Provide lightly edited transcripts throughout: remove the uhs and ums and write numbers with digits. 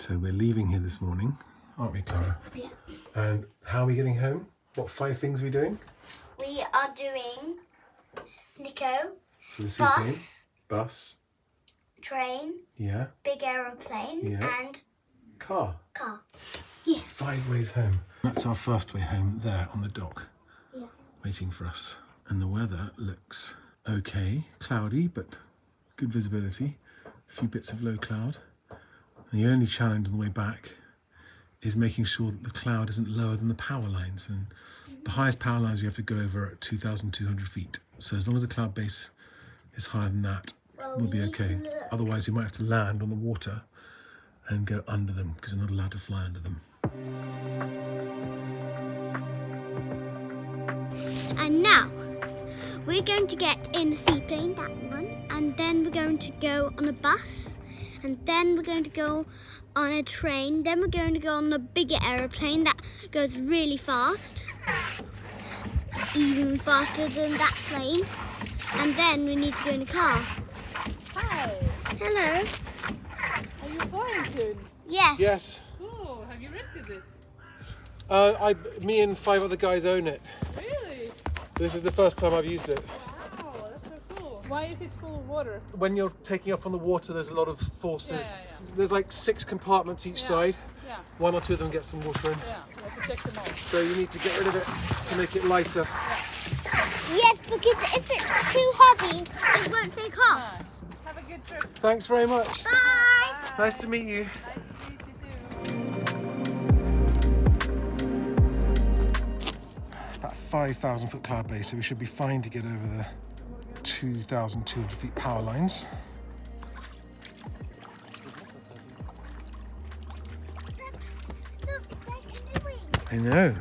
So we're leaving here this morning, aren't we, Clara? Yeah. And how are we getting home? What 5 things are we doing? We are doing Nico, So the seaplane, bus, train, yeah, big aeroplane, yeah, and car. Yeah. 5 ways home. That's our first way home there on the dock, Yeah. waiting for us. And the weather looks okay, cloudy, but good visibility. A few bits of low cloud. And the only challenge on the way back is making sure that the cloud isn't lower than the power lines. And the highest power lines you have to go over are at 2,200 feet. So as long as the cloud base is higher than that, we'll be okay. Otherwise, we might have to land on the water and go under them because we're not allowed to fly under them. And now we're going to get in the seaplane, that one, and then we're going to go on a bus, and then we're going to go on a train, then we're going to go on a bigger aeroplane that goes really fast, even faster than that plane, and then we need to go in the car. Hi. Hello. Are you flying soon? Yes. Yes. Oh, have you rented this? Me and 5 other guys own it. Really? This is the first time I've used it. Wow, that's so cool. Why is it full of water? When you're taking off on the water, there's a lot of forces. Yeah. There's like 6 compartments each side. Yeah. 1 or 2 of them get some water in. Yeah, you have to check them out. So you need to get rid of it to make it lighter. Yes, because if it's too heavy, it won't take off. Nice. Have a good trip. Thanks very much. Bye. Bye. Nice to meet you. Nice to meet you too. About 5,000 foot cloud base, so we should be fine to get over the 2,200 feet power lines. Look, they're canoeing. I know.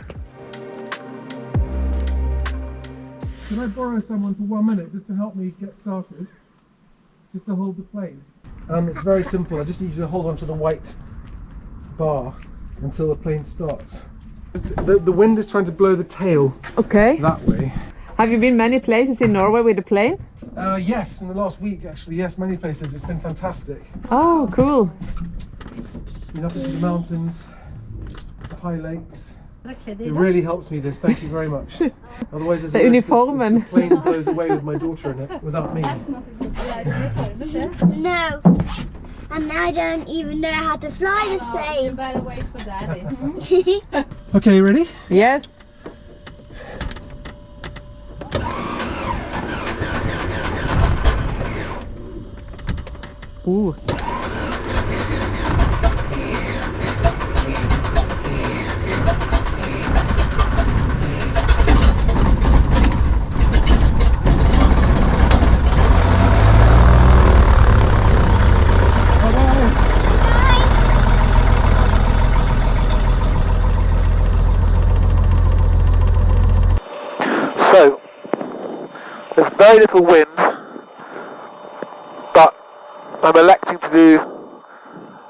Can I borrow someone for 1 minute just to help me get started? Just to hold the plane? It's very simple. I just need you to hold on to the white bar until the plane starts. The wind is trying to blow the tail Okay. that way. Have you been many places in Norway with the plane? Yes, in the last week actually. Yes, many places. It's been fantastic. Oh, cool. Been up into the mountains, the high lakes. It really helps me, this. Thank you very much. Otherwise, there's The a risk that uniformen. the plane blows away with my daughter in it without me. No. And I don't even know how to fly this plane. better wait for daddy. Okay, ready? Yes. Ooh. So, there's very little wind, but I'm electing to do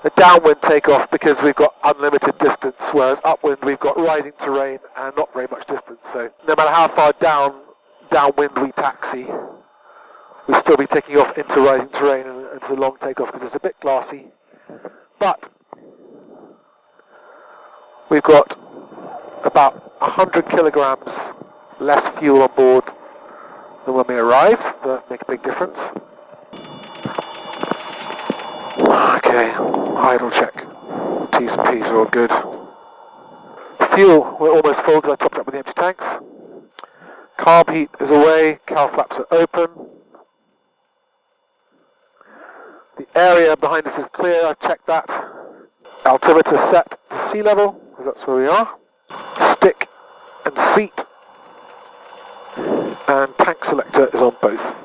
a downwind takeoff because we've got unlimited distance, whereas upwind we've got rising terrain and not very much distance. So no matter how far downwind we taxi, we'll still be taking off into rising terrain, and it's a long takeoff because it's a bit glassy. But we've got about 100 kilograms less fuel on board than when we arrived. That make a big difference. Okay, idle check. T's and P's are all good. Fuel, we're almost full because I topped up with the empty tanks. Carb heat is away, cowl flaps are open. The area behind us is clear, I've checked that. Altimeter set to sea level, because that's where we are. Stick and seat. And tank selector is on both.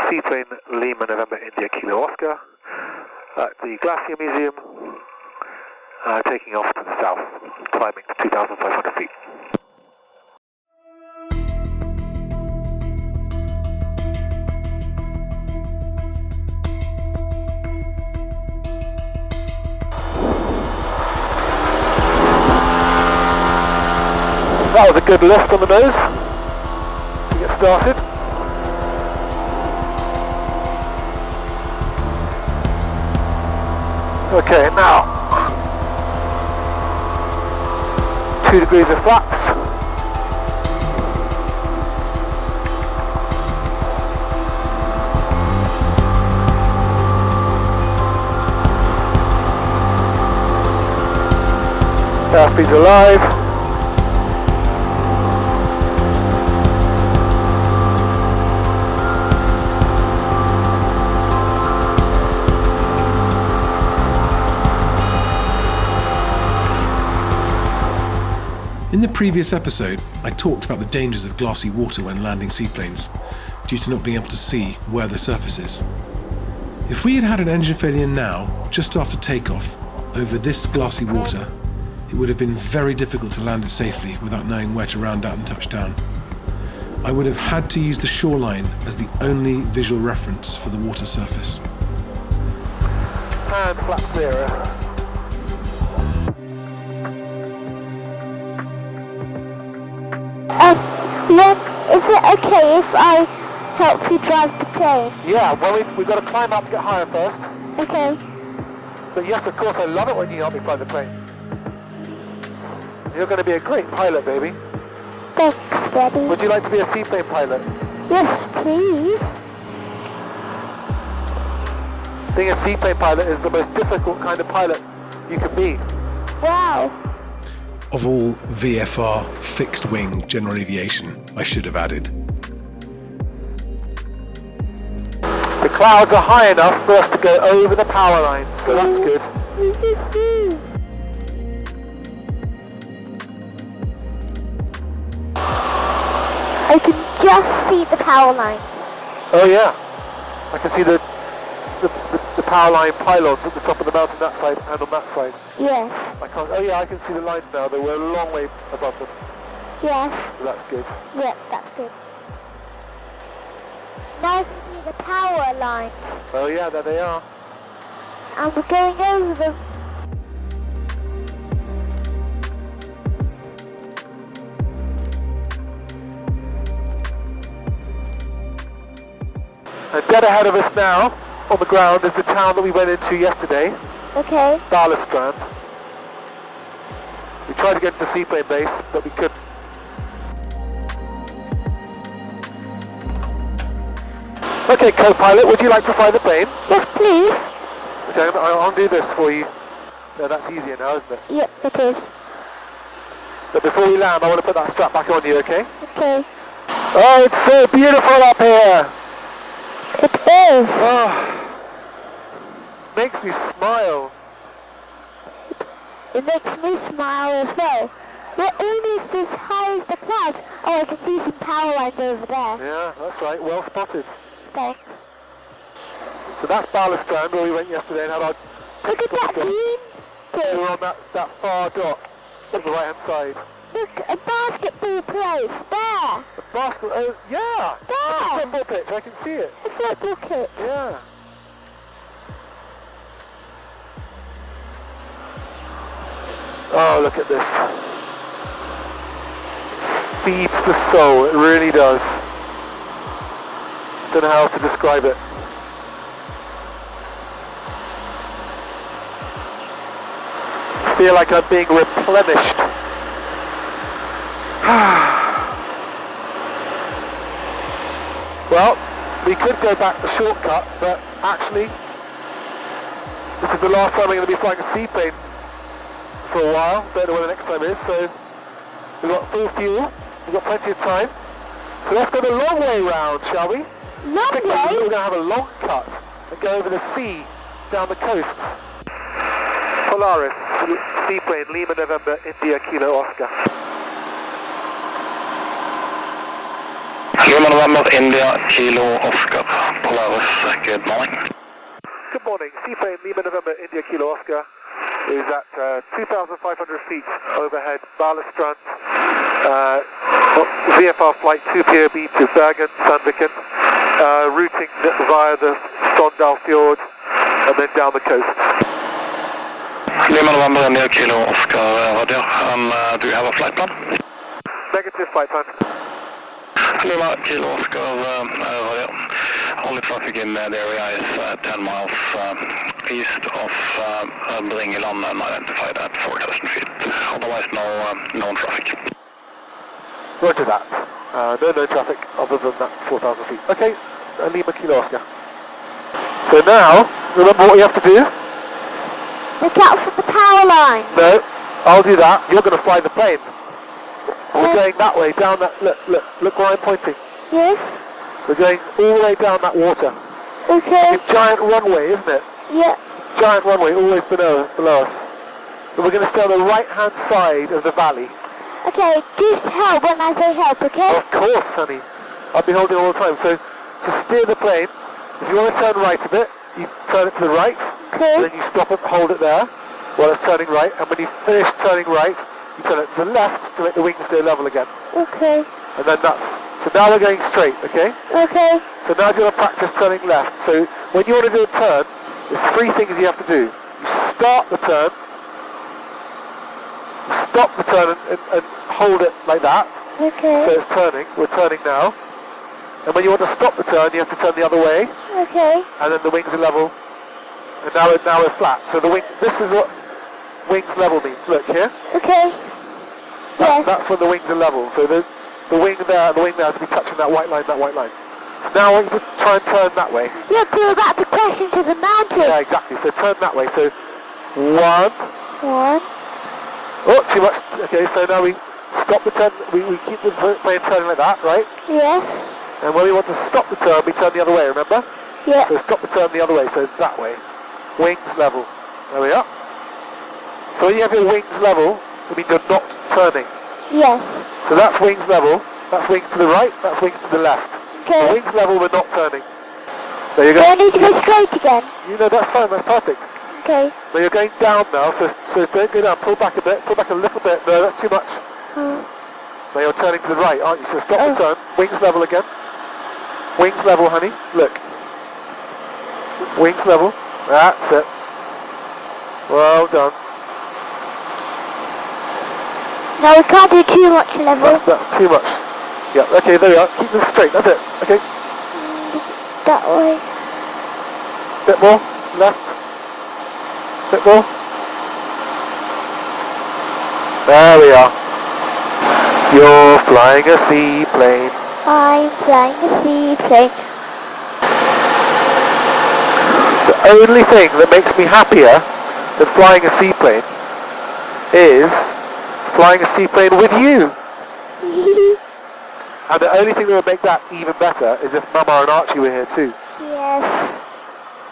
Seaplane Lima November India Kilo Oscar at the Glacier Museum, taking off to the south, climbing to 2,500 feet. That was a good lift on the nose to get started. Okay, now 2 degrees of flaps. Airspeed's alive. In the previous episode, I talked about the dangers of glassy water when landing seaplanes, due to not being able to see where the surface is. If we had had an engine failure now, just after takeoff, over this glassy water, it would have been very difficult to land it safely without knowing where to round out and touch down. I would have had to use the shoreline as the only visual reference for the water surface. And flap 0. Is it okay if I help you drive the plane? Yeah, well we've got to climb up to get higher first. Okay. But yes, of course, I love it when you help me fly the plane. You're going to be a great pilot, baby. Thanks, Daddy. Would you like to be a seaplane pilot? Yes, please. Being a seaplane pilot is the most difficult kind of pilot you can be. Wow. Of all VFR, fixed wing general aviation, I should have added. The clouds are high enough for us to go over the power line, so that's good. I can just see the power line. Oh yeah, I can see the power line pylons at the top of the mountain that side and on that side. Yes. I can't. Oh yeah, I can see the lines now. They were a long way above them, Yes. so that's good. Yep, that's good. Now I can see the power line. Oh yeah, there they are. And we're going over them. And dead ahead of us now, on the ground, is the town that we went into yesterday, Okay. Barlestrand. We tried to get to the seaplane base, but we couldn't. Okay, co-pilot, would you like to fly the plane? Yes, please. Okay, I'll do this for you. No, that's easier now, isn't it? Yep, it is. But before we land, I want to put that strap back on you, okay? Okay. Oh, it's so beautiful up here! It is. Oh, makes me smile. It makes me smile as well. We're almost as high as the clouds. Oh, I can see some power lines over there. Yeah, that's right, well spotted. Thanks. So that's Barlestrand, where we went yesterday and had our Look at that green We thing. were on that far dot on the right hand side. Look, a basketball place. There. The basket, oh yeah! That's a There. football pitch, I can see it. A football kit. Yeah. Oh, look at this. Feeds the soul, it really does. Don't know how else to describe it. Feel like I'm being replenished. Well, we could go back the shortcut, but actually, this is the last time we're going to be flying a seaplane for a while. Don't know when the next time is, so we've got full fuel, we've got plenty of time. So let's go the long way round, shall we? Long We're way. going to have a long cut and go over the sea, down the coast. Polaris, seaplane, Lima, November, India, Kilo, Oscar. Lima, November, India, Kilo, Oscar, Polaris, good morning. Good morning, seaplane, Lima, November, India, Kilo, Oscar is at 2,500 feet overhead, Barlestrand, VFR flight 2POB to Bergen, Sandviken, routing via the Stondal Fjord and then down the coast. Lima, November, India, Kilo, Oscar, Roger, and do you have a flight plan? Negative flight plan. Lima, Kilo, Oscar, Roger, only traffic in the area is 10 miles east of Bergen and identified at 4,000 feet. Otherwise, no traffic. Roger that. No traffic other than that 4,000 feet. Okay, Lima Kilo Oscar. So now, remember what you have to do? Look out for the power line. No, I'll do that. You're going to fly the plane. We're going that way, down that, look where I'm pointing. Yes. We're going all the way down that water. Okay. A giant runway, isn't it? Yeah. Giant runway, always below us. But we're going to stay on the right-hand side of the valley. Okay, just help when I say help, okay? Of course, honey. I'll be holding all the time. So, to steer the plane, if you want to turn right a bit, you turn it to the right. Okay. And then you stop it, hold it there while it's turning right. And when you finish turning right, you turn it to the left to make the wings go level again. Okay. And then so now we're going straight, okay? Okay. So now do you want to practice turning left? So when you want to do a turn, there's 3 things you have to do. You start the turn, you stop the turn and hold it like that. Okay. So it's turning, we're turning now. And when you want to stop the turn, you have to turn the other way. Okay. And then the wings are level. And now we're flat. So the wing, this is what wings level means. Look here. Okay. Yes. That's when the wings are level. So the wing there and the wing there has to be touching that white line, So now I want you to try and turn that way. Yeah, but about to crash into the mountain. Yeah, exactly. So turn that way. So 1. One. Oh, too much. Okay, so now we stop the turn. We keep the plane turning like that, right? Yes. And when we want to stop the turn, we turn the other way, remember? Yeah. So stop the turn the other way, so that way. Wings level. There we are. So when you have your wings level, it means you're not turning. Yes. So that's wings level, that's wings to the right, that's wings to the left. Okay. Wings level, we're not turning. There you Do I go. need to go straight again? You know, that's fine, that's perfect. Okay. Now you're going down now, so don't go down, pull back a bit, pull back a little bit. No, that's too much. Now you're turning to the right, aren't you? So stop the turn, wings level again. Wings level, honey, look. Wings level, that's it. Well done. No, we can't do too much level. That's too much. Yeah, okay, there we are. Keep them straight, that's it. Okay, That way. bit more, left. Bit more. There we are. You're flying a seaplane. I'm flying a seaplane. The only thing that makes me happier than flying a seaplane is flying a seaplane with you. And the only thing that would make that even better is if Mama and Archie were here too. Yes.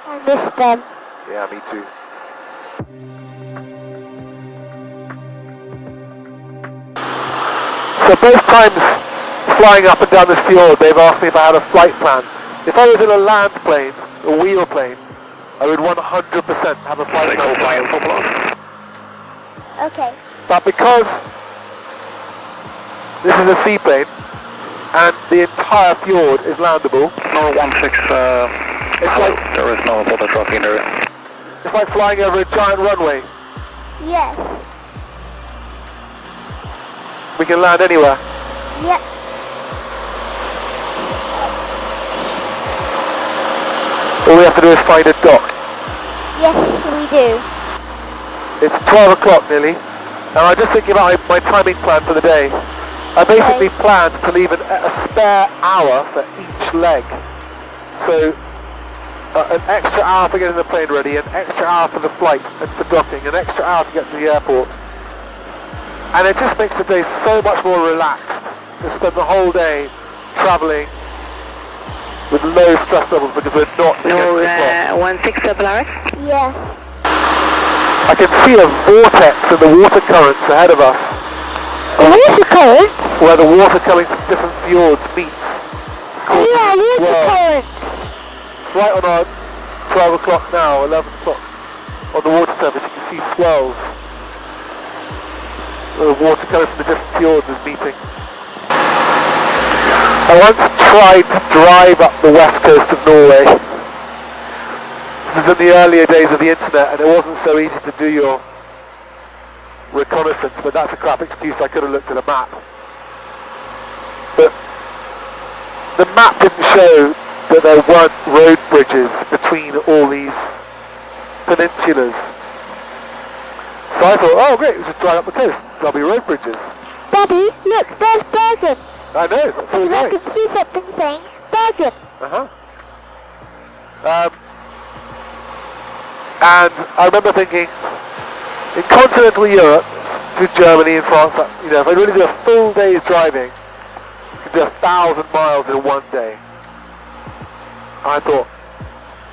I miss them. Yeah, me too. So both times flying up and down this fjord, they've asked me if I had a flight plan. If I was in a land plane, a wheel plane, I would 100% have a flight plan. Okay. But because this is a seaplane and the entire fjord is landable, No 16, it's like there is no border traffic in the area. it's like flying over a giant runway. Yes. We can land anywhere. Yeah. All we have to do is find a dock. Yes, we do. It's 12 o'clock nearly, and I'm just thinking about my timing plan for the day. I basically planned to leave a spare hour for each leg. So an extra hour for getting the plane ready, an extra hour for the flight and for docking, an extra hour to get to the airport. And it just makes the day so much more relaxed to spend the whole day travelling with low stress levels because we're not against the clock. 16 RS. Yeah. I can see a vortex in the water currents ahead of us. The water current? Where the water coming from different fjords meets. Yeah, water Swell. current. It's right on our 12 o'clock now, 11 o'clock. On the water surface you can see swells. Where the water coming from the different fjords is meeting. I once tried to drive up the west coast of Norway. This is in the earlier days of the internet and it wasn't so easy to do your reconnaissance, but that's a crap excuse. I could have looked at a map. But the map didn't show that there weren't road bridges between all these peninsulas. So I thought, oh great, we just drive up the coast, there'll be road bridges. Daddy, look, there's Bergen. I know, that's what we're I doing. can see something saying Bergen. And I remember thinking, in continental Europe, through Germany and France, if I really do a full day's driving, I could do 1,000 miles in one day. I thought,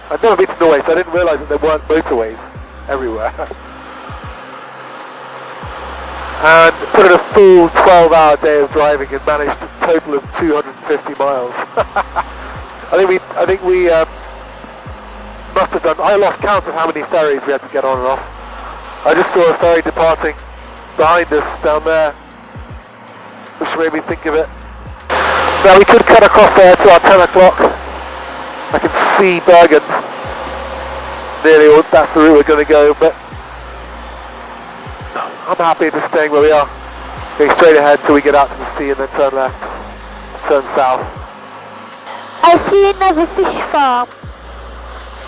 I'd never been to Norway, so I didn't realise that there weren't motorways everywhere. And put in a full 12-hour day of driving and managed a total of 250 miles. I think we must have done, I lost count of how many ferries we had to get on and off. I just saw a ferry departing behind us down there, which made me think of it. Now we could cut across there to our 10 o'clock. I can see Bergen. Nearly, that's the route we're going to go, but I'm happy just staying where we are. Going straight ahead till we get out to the sea and then turn left, turn south. I see another fish farm.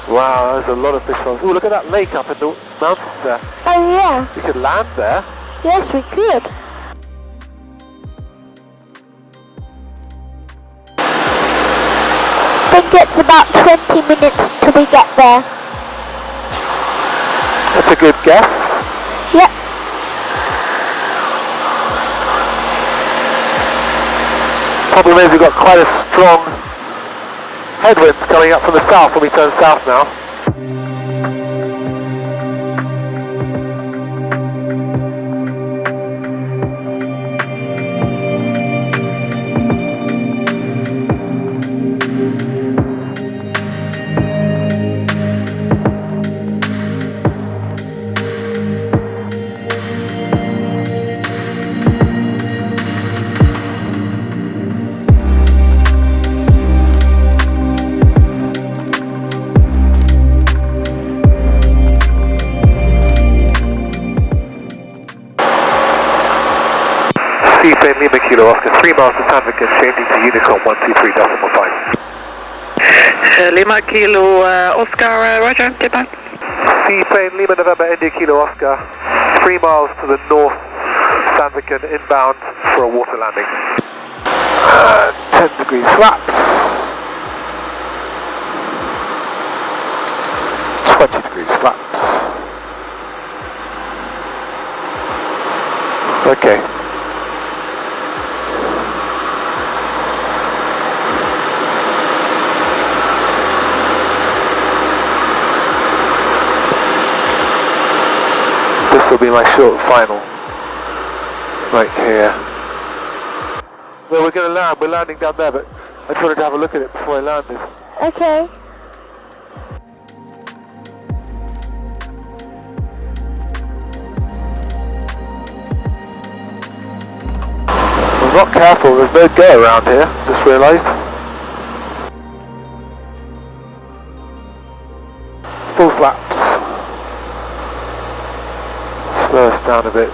Wow, there's a lot of fish farms. Oh, look at that lake up in the mountains there. Oh yeah. We could land there. Yes, we could. I think it's about 20 minutes till we get there. That's a good guess. Yep. Problem is we've got quite a strong headwind coming up from the south when we turn south now. Seaplane Lima Kilo Oscar, 3 miles to Sandviken, changing to Unicorn 123.5. Lima Kilo Oscar, Roger, get back. Seaplane Lima November India Kilo Oscar, 3 miles to the north, Sandviken inbound for a water landing. 10 degrees flaps. 20 degrees flaps. Okay. This will be my short final, right here. Where we're going to land, we're landing down there, but I just wanted to have a look at it before I landed. Okay. I'm not careful, there's no go around here, just realised. Full flaps. Slow us down a bit.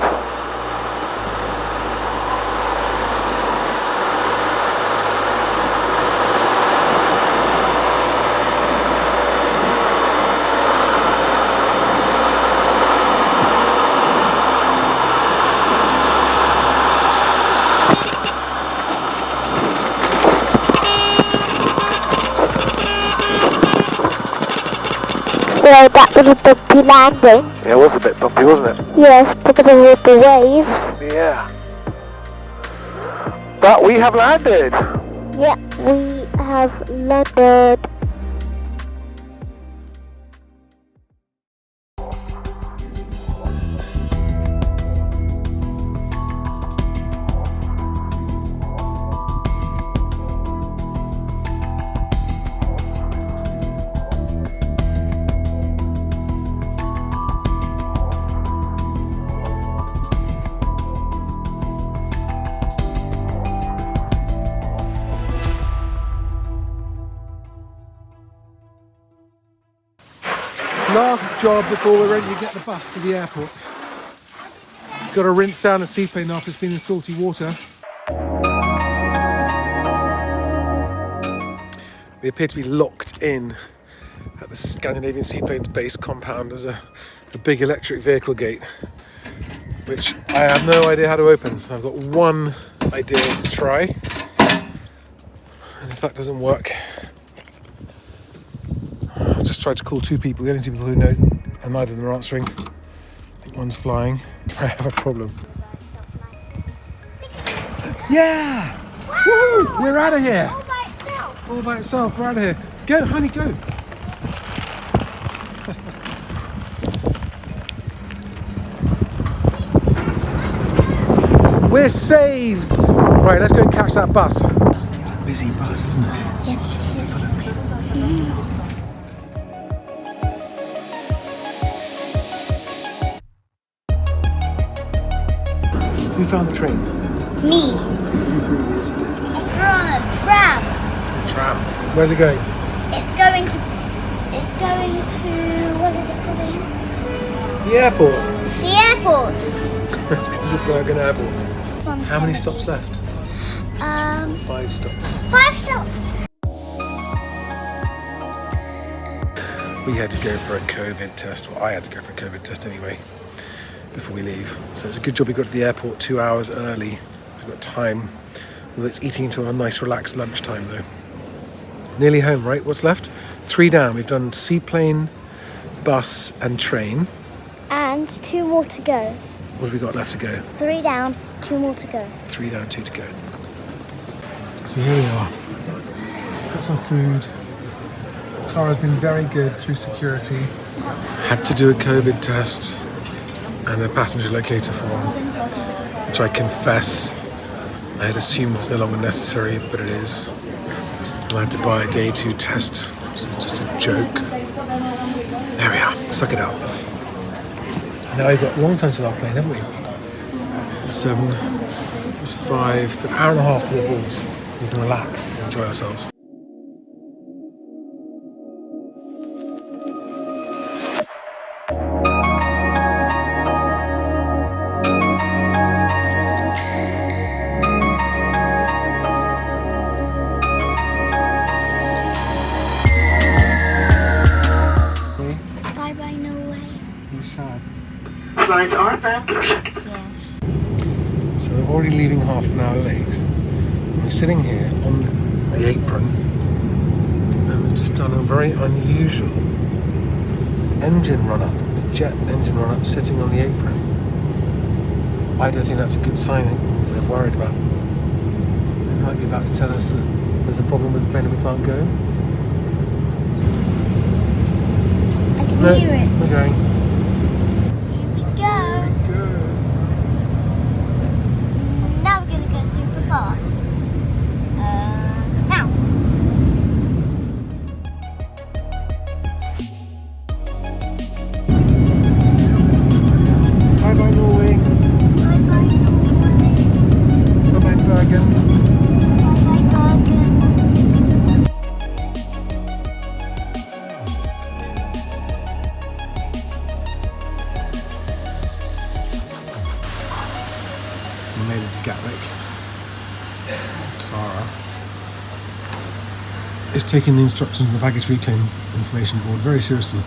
So that was a bumpy landing. Yeah, it was a bit bumpy, wasn't it? Yes, because of the waves. Yeah. But we have landed. Yeah, we have landed. Last job before we're ready to get the bus to the airport. Got to rinse down the seaplane after it's been in salty water. We appear to be locked in at the Scandinavian Seaplanes base compound. There's a big electric vehicle gate, which I have no idea how to open. So I've got one idea to try, and if that doesn't work, I've just tried to call two people, the only two people who know, and neither of them are answering. I think one's flying. I have a problem. Yeah! Woo! We're out of here! All by itself. All by itself, we're out of here. Go, honey, go! We're saved! Right, let's go and catch that bus. It's a busy bus, isn't it? Yes, it is. Full of people. Who found the train? Me. We're on a tram. Tram. Where's it going? It's going to, what is it called again? The airport. The airport. Let's go to Bergen Airport. How many stops left? 5 stops. 5 stops. We had to go for a COVID test. Well, I had to go for a COVID test anyway before we leave. So it's a good job we got to the airport 2 hours early. We've got time. Well, it's eating until a nice relaxed lunchtime though. Nearly home, right? What's left? 3 down. We've done seaplane, bus and train. And 2 more to go. What have we got left to go? 3 down, 2 more to go. 3 down, 2 to go. So here we are. Got some food. Clara's been very good through security. Had to do a COVID test and a passenger locator form, which I confess I had assumed was no longer necessary, but it is. And I had to buy a day 2 test, which is just a joke. There we are, suck it out. Now we've got a long time till our plane, haven't we? 7, it's 5, an hour and a half to the boards. We can relax and enjoy ourselves. Bye-bye, Norway. You're sad. Flights are back. So we're already leaving half an hour late. We're sitting here on the apron and we've just done a very unusual engine run-up, a jet engine run-up sitting on the apron. I don't think that's a good sign because they're worried about. They might be about to tell us that there's a problem with the plane and we can't go. I can No, hear it. we're going. Here we go. Good. Now we're going to go super fast. Now. Bye-bye Norway. Bye-bye, Norway. Bye-bye Bergen. Bye-bye, Bergen. We made it to Gatwick. Clara is taking the instructions on the baggage reclaim information board very seriously.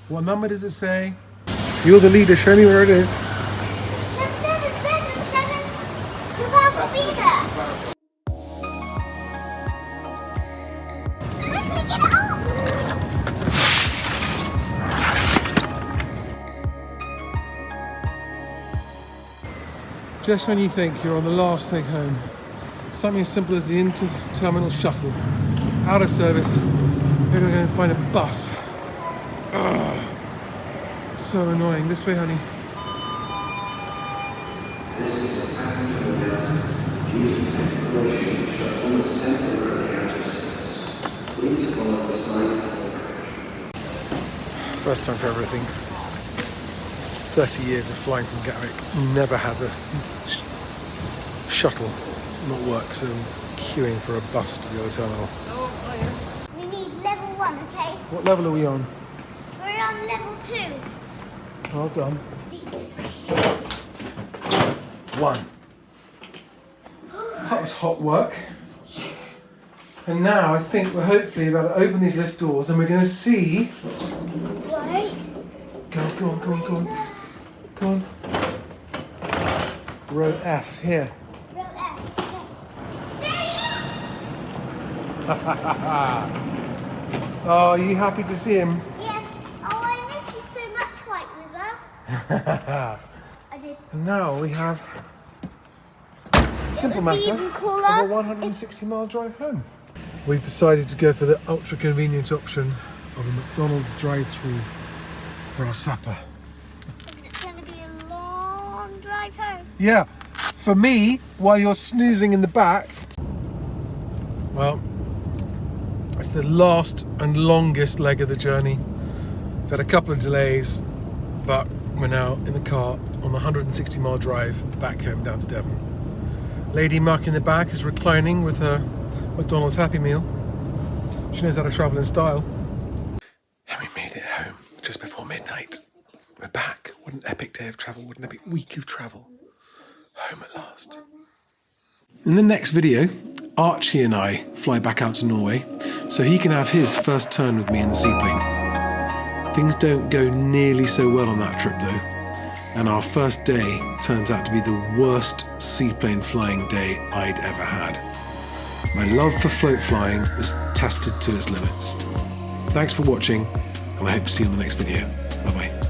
What number does it say? You're the leader, show me where it is. 7, you're about to be there. Quickly get it off. Just when you think you're on the last leg home, something as simple as the inter-terminal shuttle, out of service, we're going to find a bus. Ugh. So annoying. This way, honey. This is a passenger announcement due to technical issue. Shuttle is temporarily out of service. Please follow the sign. First time for everything. 30 years of flying from Gatwick, never had the shuttle not work, so I'm queuing for a bus to the other terminal. We need level 1, okay? What level are we on? We're on level 2. Well done. 1. That was hot work. And now I think we're hopefully about to open these lift doors and we're going to see... Right. Go on. Go on. Row F, here. Row F. Okay. There he is! Oh, are you happy to see him? Yes. Oh, I miss you so much, White Wizard. I did. And now we have a simple Would it be matter even of cooler a 160-mile drive home. We've decided to go for the ultra-convenient option of a McDonald's drive-through for our supper. It's going to be a long drive home. Yeah, for me, while you're snoozing in the back. Well, it's the last and longest leg of the journey. We've had a couple of delays, but we're now in the car on the 160-mile drive back home down to Devon. Lady Muck in the back is reclining with her McDonald's Happy Meal. She knows how to travel in style. And we made it home just before midnight. We're back. What an epic day of travel. What an epic week of travel. Home at last. In the next video, Archie and I fly back out to Norway so he can have his first turn with me in the seaplane. Things don't go nearly so well on that trip though, and our first day turns out to be the worst seaplane flying day I'd ever had. My love for float flying was tested to its limits. Thanks for watching, and I hope to see you in the next video. Bye bye.